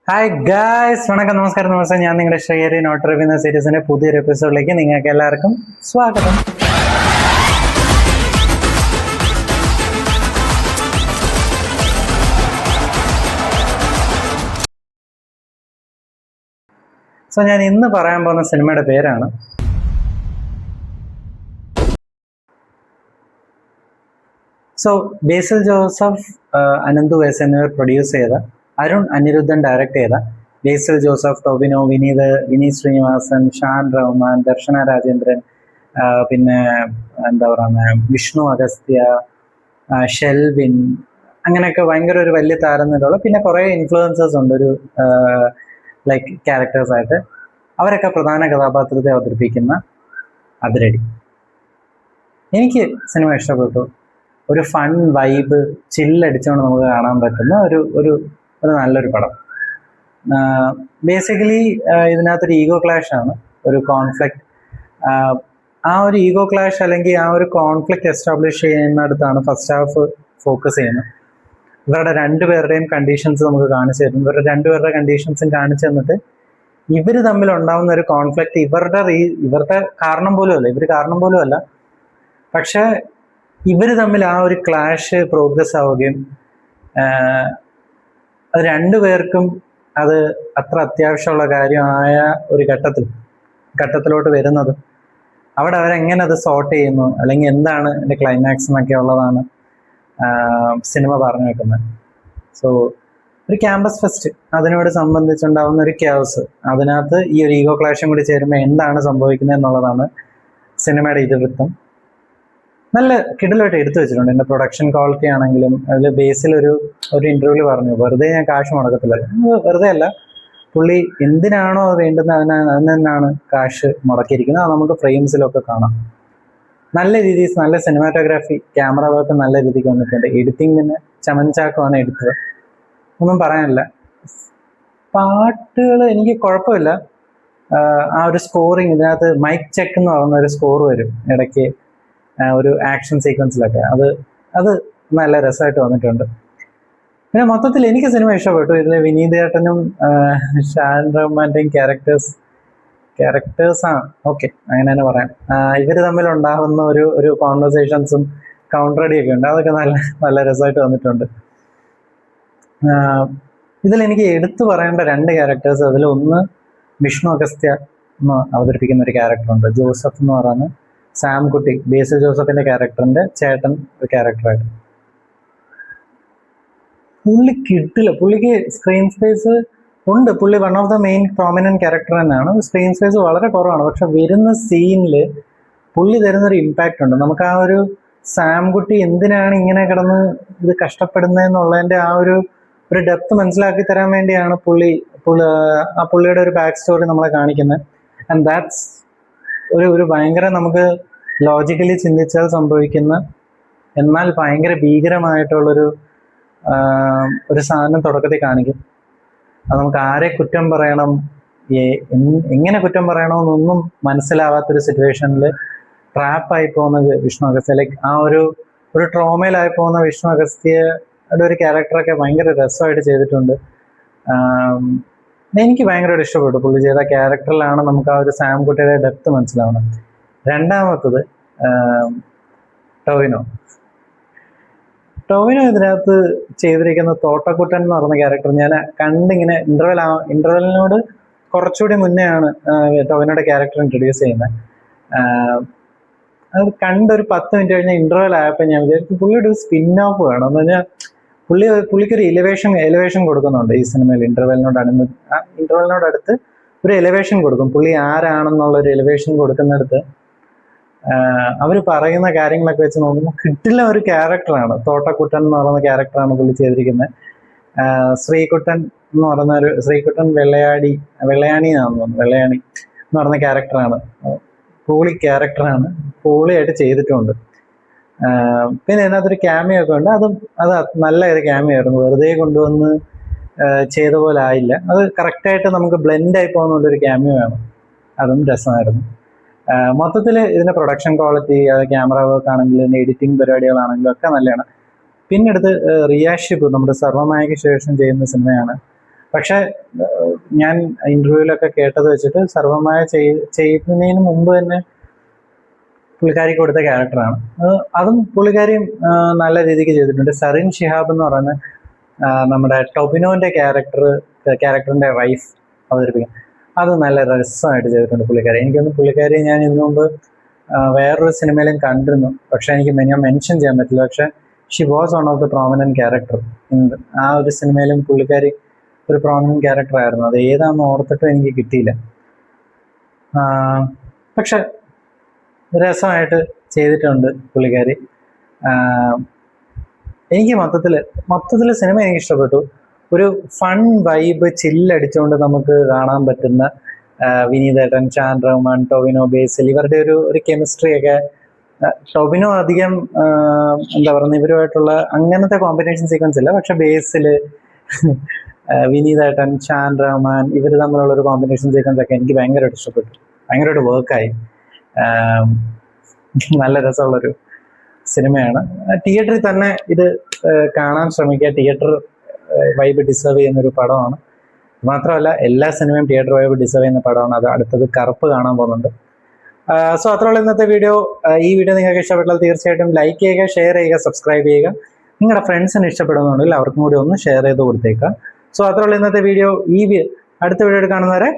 Hi guys, വണക്കം, നമസ്കാരം, നമസ്കാരം. ഞാൻ നിങ്ങളുടെ ഷെയറി നോട്ട് റിവ്യൂ എന്ന സീരീസിന്റെ പുതിയൊരു എപ്പിസോഡിലേക്ക് നിങ്ങൾക്ക് എല്ലാവർക്കും സ്വാഗതം. സോ ഞാൻ ഇന്ന് പറയാൻ പോകുന്ന സിനിമയുടെ പേരാണ് ബേസിൽ ജോസഫ്, അനന്തു എസ് എന്നിവർ പ്രൊഡ്യൂസ് ചെയ്ത, അരുൺ അനിരുദ്ധൻ ഡയറക്ട് ചെയ്ത, ബേസിൽ ജോസഫ്, ടൊവിനോ, വിനീത് ശ്രീനിവാസൻ, ഷാൻ റഹ്മാൻ, ദർശന രാജേന്ദ്രൻ, പിന്നെ എന്താ പറയുക, വിഷ്ണു അഗസ്ത്യ, ഷെൽവിൻ, അങ്ങനെയൊക്കെ ഭയങ്കര ഒരു വലിയ താരനിലുള്ള, പിന്നെ കുറേ ഇൻഫ്ലുവൻസേഴ്സ് ഉണ്ട് ഒരു ലൈക്ക് ക്യാരക്ടേഴ്സായിട്ട്. അവരൊക്കെ പ്രധാന കഥാപാത്രത്തെ അവതരിപ്പിക്കുന്ന അതിരടി. എനിക്ക് സിനിമ ഇഷ്ടപ്പെട്ടു. ഒരു ഫൺ വൈബ് ചില്ലടിച്ചുകൊണ്ട് നമുക്ക് കാണാൻ പറ്റുന്ന ഒരു ഒരു ഒരു നല്ലൊരു പടം. ബേസിക്കലി ഇതിനകത്തൊരു ഈഗോ ക്ലാഷ് ആണ്, ഒരു കോൺഫ്ലിക്റ്റ്. ആ ഒരു ഈഗോ ക്ലാഷ് അല്ലെങ്കിൽ ആ ഒരു കോൺഫ്ലിക്റ്റ് എസ്റ്റാബ്ലിഷ് ചെയ്യുന്നിടത്താണ് ഫസ്റ്റ് ഹാഫ് ഫോക്കസ് ചെയ്യുന്നത്. ഇവരുടെ രണ്ടുപേരുടെയും കണ്ടീഷൻസ് നമുക്ക് കാണിച്ചു തരും. ഇവരുടെ രണ്ടുപേരുടെ കണ്ടീഷൻസും കാണിച്ചു തന്നിട്ട് ഇവർ തമ്മിൽ ഉണ്ടാവുന്ന ഒരു കോൺഫ്ലിക്റ്റ് ഇവരുടെ കാരണം പോലും അല്ല, ഇവർ കാരണം പോലും അല്ല, പക്ഷെ ഇവർ തമ്മിൽ ആ ഒരു ക്ലാഷ് പ്രോഗ്രസ് ആവുകയും അത് രണ്ടുപേർക്കും അത് അത്ര അത്യാവശ്യമുള്ള കാര്യമായ ഒരു ഘട്ടത്തിലോട്ട് വരുന്നത്, അവിടെ അവരെങ്ങനെ അത് സോർട്ട് ചെയ്യുന്നു, അല്ലെങ്കിൽ എന്താണ് എൻ്റെ ക്ലൈമാക്സ് എന്നൊക്കെ ഉള്ളതാണ് സിനിമ പറഞ്ഞു വെക്കുന്നത്. സോ ഒരു ക്യാമ്പസ് ഫെസ്റ്റ്, അതിനോട് സംബന്ധിച്ചുണ്ടാവുന്ന ഒരു ക്യാസ്, അതിനകത്ത് ഈ ഒരു ഈഗോ ക്ലാഷും കൂടി ചേരുമ്പോൾ എന്താണ് സംഭവിക്കുന്നത് എന്നുള്ളതാണ് സിനിമയുടെ ഇതിവൃത്തം. നല്ല കിടിലായിട്ട് എടുത്തു വെച്ചിട്ടുണ്ട്. എൻ്റെ പ്രൊഡക്ഷൻ ക്വാളിറ്റി ആണെങ്കിലും അതിൽ ബേസിൽ ഒരു ഇൻ്റർവ്യൂവിൽ പറഞ്ഞു, വെറുതെ ഞാൻ കാശ് മുടക്കത്തില്ല. വെറുതെ അല്ല, പുള്ളി എന്തിനാണോ അത് വേണ്ടുന്നത് അതിന് തന്നെയാണ് കാശ് മുടക്കിയിരിക്കുന്നത്. അത് നമുക്ക് ഫ്രെയിംസിലൊക്കെ കാണാം. നല്ല രീതിയിൽ നല്ല സിനിമാറ്റോഗ്രാഫി, ക്യാമറ വർക്ക് നല്ല രീതിക്ക് വന്നിട്ടുണ്ട്. എഡിറ്റിംഗ് പിന്നെ ചമൻചാക്കമാണ് എടുത്തത്, ഒന്നും പറയാനില്ല. പാട്ടുകൾ എനിക്ക് കുഴപ്പമില്ല. ആ ഒരു സ്കോറിങ്, ഇതിനകത്ത് മൈക്ക് ചെക്ക് എന്ന് പറയുന്ന ഒരു സ്കോർ വരും ഇടയ്ക്ക് ഒരു ആക്ഷൻ സീക്വൻസിലൊക്കെ, അത് നല്ല രസമായിട്ട് വന്നിട്ടുണ്ട്. പിന്നെ മൊത്തത്തിൽ എനിക്ക് സിനിമ ഇഷ്ടപ്പെട്ടു. ഇതിൽ വിനീത് ഏട്ടനും ഷാൻ റഹ്മാന്റെയും ക്യാരക്ടേഴ്സാണ്, ഓക്കെ അങ്ങനെ തന്നെ പറയാം. ഇവർ തമ്മിൽ ഉണ്ടാകുന്ന ഒരു കോൺവെർസേഷൻസും കൗണ്ടറടിയൊക്കെ ഉണ്ട്, അതൊക്കെ നല്ല രസമായിട്ട് വന്നിട്ടുണ്ട്. ഇതിലെനിക്ക് എടുത്തു പറയേണ്ട രണ്ട് ക്യാരക്ടേഴ്സ്, അതിലൊന്ന് വിഷ്ണു അഗസ്ത്യ എന്ന് അവതരിപ്പിക്കുന്ന ഒരു ക്യാരക്ടറുണ്ട്, ജോസഫ് എന്ന് പറയുന്ന സാം കുട്ടി, ബേസിൽ ജോസഫിന്റെ ക്യാരക്ടറിന്റെ ചേട്ടൻ ഒരു ക്യാരക്ടറായിട്ട്. പുള്ളി കിട്ടില്ല, പുള്ളിക്ക് സ്ക്രീൻ സ്പേസ് ഉണ്ട്, പുള്ളി one of the main prominent character തന്നെയാണ്. സ്ക്രീൻ സ്പേസ് വളരെ കുറവാണ്, പക്ഷെ വരുന്ന സീനിൽ പുള്ളി തരുന്നൊരു ഇമ്പാക്റ്റ് ഉണ്ട്. നമുക്ക് ആ ഒരു സാം കുട്ടി എന്തിനാണ് ഇങ്ങനെ കിടന്ന് ഇത് കഷ്ടപ്പെടുന്നതെന്നുള്ളതിന്റെ ആ ഒരു ഡെപ്ത് മനസ്സിലാക്കി തരാൻ വേണ്ടിയാണ് പുള്ളിയുടെ ഒരു ബാക്ക് സ്റ്റോറി നമ്മളെ കാണിക്കുന്നത്. ആൻഡ് ദാറ്റ്സ് ഒരു ഭയങ്കര, നമുക്ക് ലോജിക്കലി ചിന്തിച്ചാൽ സംഭവിക്കുന്ന, എന്നാൽ ഭയങ്കര ഭീകരമായിട്ടുള്ളൊരു സാധനം തുടക്കത്തിൽ കാണിക്കും. അത് നമുക്ക് ആരെ കുറ്റം പറയണം, എങ്ങനെ കുറ്റം പറയണമെന്നൊന്നും മനസ്സിലാവാത്തൊരു സിറ്റുവേഷനിൽ ട്രാപ്പായി പോകുന്നത് വിഷ്ണു അഗസ്ത്യ. ലൈക്ക് ആ ഒരു ട്രോമയിലായി പോകുന്ന വിഷ്ണു അഗസ്ത്യയുടെ ഒരു ക്യാരക്ടറൊക്കെ ഭയങ്കര രസമായിട്ട് ചെയ്തിട്ടുണ്ട്. എനിക്ക് ഭയങ്കരമായിട്ട് ഇഷ്ടപ്പെട്ടു. പുള്ളി ചെയ്ത ക്യാരക്ടറിലാണ് നമുക്ക് ആ ഒരു സാം കുട്ടിയുടെ ഡെപ്ത് മനസ്സിലാവണം. രണ്ടാമത്തത് ടൊവിനോ ഇതിനകത്ത് ചെയ്തിരിക്കുന്ന തോട്ടക്കുട്ടൻ എന്ന് പറയുന്ന ക്യാരക്ടർ ഞാൻ കണ്ടിങ്ങനെ ഇന്റർവെലിനോട് കുറച്ചുകൂടി മുന്നേ ആണ് ടൊവിനോയുടെ ക്യാരക്ടർ ഇൻട്രൊഡ്യൂസ് ചെയ്യുന്നത്. അത് കണ്ടൊരു 10 മിനിറ്റ് കഴിഞ്ഞ ഇന്റർവെൽ ആയപ്പോൾ ഞാൻ വിചാരിച്ചു പുള്ളിയുടെ ഒരു സ്പിൻ ഓഫ് വേണം എന്ന് പറഞ്ഞാൽ, പുള്ളിക്കൊരു എലിവേഷൻ കൊടുക്കുന്നുണ്ട് ഈ സിനിമയിൽ. ഇന്റർവെലിനോടടുത്ത് ഒരു എലിവേഷൻ കൊടുക്കും. പുള്ളി ആരാണെന്നുള്ള ഒരു എലിവേഷൻ കൊടുക്കുന്നിടത്ത് അവർ പറയുന്ന കാര്യങ്ങളൊക്കെ വെച്ച് നോക്കുമ്പോൾ കിട്ടില്ല ഒരു ക്യാരക്ടറാണ്. തോട്ടക്കുട്ടൻ എന്ന് പറയുന്ന ക്യാരക്ടറാണ് പുള്ളി ചെയ്തിരിക്കുന്നത്. ശ്രീകുട്ടൻ വെള്ളയാണി എന്ന് പറഞ്ഞ ക്യാരക്ടറാണ്. പോളിയായിട്ട് ചെയ്തിട്ടുമുണ്ട്. പിന്നെ അതിനകത്തൊരു ക്യാമിയോ ഒക്കെ ഉണ്ട്. അത് നല്ല ഒരു ക്യാമിയോ ആയിരുന്നു, വെറുതെ കൊണ്ടുവന്ന് ചെയ്ത പോലെ ആയില്ല. അത് കറക്റ്റായിട്ട് നമുക്ക് ബ്ലെൻഡായി പോകുന്നുള്ളൊരു ക്യാമിയോ ആണ്, അതും രസമായിരുന്നു. മൊത്തത്തിൽ ഇതിന്റെ പ്രൊഡക്ഷൻ ക്വാളിറ്റി, ക്യാമറ വർക്ക് ആണെങ്കിലും എഡിറ്റിംഗ് പരിപാടികളാണെങ്കിലും ഒക്കെ നല്ലതാണ്. പിന്നെ അടുത്ത് റിയാഷിപ്പ്, നമ്മുടെ സർവ്വമായയ്ക്ക് ശേഷം ചെയ്യുന്ന സിനിമയാണ്. പക്ഷെ ഞാൻ ഇന്റർവ്യൂവിലൊക്കെ കേട്ടത് വെച്ചിട്ട് സർവമായ ചെയ്യുന്നതിന് മുമ്പ് തന്നെ പുള്ളിക്കാരി കൊടുത്ത ക്യാരക്ടറാണ്. അതും പുള്ളിക്കാരിയും നല്ല രീതിക്ക് ചെയ്തിട്ടുണ്ട്. സറിൻ ഷിഹാബ് എന്ന് പറയുന്ന നമ്മുടെ ടൊബിനോന്റെ ക്യാരക്ടറിന്റെ വൈഫ് അവതരിപ്പിക്കും. അത് നല്ല രസമായിട്ട് ചെയ്തിട്ടുണ്ട് പുള്ളിക്കാരി. എനിക്കൊന്ന് പുള്ളിക്കാരി ഞാൻ ഇതിനു മുമ്പ് വേറൊരു സിനിമയിലും കണ്ടിരുന്നു, പക്ഷെ എനിക്ക് ഞാൻ മെൻഷൻ ചെയ്യാൻ പറ്റില്ല. പക്ഷെ she was one of the prominent character. ആ ഒരു സിനിമയിലും പുള്ളിക്കാരി ഒരു പ്രോമിനന്റ് ക്യാരക്ടർ ആയിരുന്നു. അത് ഏതാണെന്ന് ഓർത്തിട്ടും എനിക്ക് കിട്ടിയില്ല. പക്ഷെ രസമായിട്ട് ചെയ്തിട്ടുണ്ട് പുള്ളിക്കാരി. എനിക്ക് മൊത്തത്തിൽ സിനിമ എനിക്ക് ഇഷ്ടപ്പെട്ടു. ഒരു ഫൺ വൈബ് ചില്ലടിച്ചുകൊണ്ട് നമുക്ക് കാണാൻ പറ്റുന്ന വിനീതേട്ടൻ, ഷാൻ റഹ്മാൻ, ടൊവിനോ, ബേസിൽ ഇവരുടെ ഒരു കെമിസ്ട്രി ഒക്കെ. ടൊവിനോ അധികം എന്താ പറയുക, ഇവരുമായിട്ടുള്ള അങ്ങനത്തെ കോമ്പിനേഷൻ സീക്വൻസ് ഇല്ല. പക്ഷെ ബേസില് വിനീതേട്ടൻ, ഷാൻ റഹ്മാൻ ഇവർ തമ്മിലുള്ള ഒരു കോമ്പിനേഷൻ സീക്വൻസ് ഒക്കെ എനിക്ക് ഭയങ്കരമായിട്ട് ഇഷ്ടപ്പെട്ടു. ഭയങ്കരമായിട്ട് വർക്കായി. നല്ല രസമുള്ളൊരു സിനിമയാണ്. തിയേറ്ററിൽ തന്നെ ഇത് കാണാൻ ശ്രമിക്കുക. തിയേറ്റർ വൈബ് ഡിസേർവ് ചെയ്യുന്നൊരു പടമാണ്. മാത്രമല്ല എല്ലാ സിനിമയും തിയേറ്റർ വൈബ് ഡിസേർവ് ചെയ്യുന്ന പടമാണ്. അത് അടുത്തത് കറുപ്പ് കാണാൻ പോകുന്നുണ്ട്. സോ അത്രയുള്ള ഇന്നത്തെ വീഡിയോ. ഈ വീഡിയോ നിങ്ങൾക്ക് ഇഷ്ടപ്പെട്ടാൽ തീർച്ചയായിട്ടും ലൈക്ക് ചെയ്യുക, ഷെയർ ചെയ്യുക, സബ്സ്ക്രൈബ് ചെയ്യുക. നിങ്ങളുടെ ഫ്രണ്ട്സിന് ഇഷ്ടപ്പെടുന്നുണ്ടെങ്കിൽ അവർക്കും കൂടി ഒന്ന് ഷെയർ ചെയ്ത് കൊടുത്തേക്കുക. സോ അത്രയുള്ള ഇന്നത്തെ വീഡിയോ. അടുത്ത വീഡിയോ കാണുന്നവരെ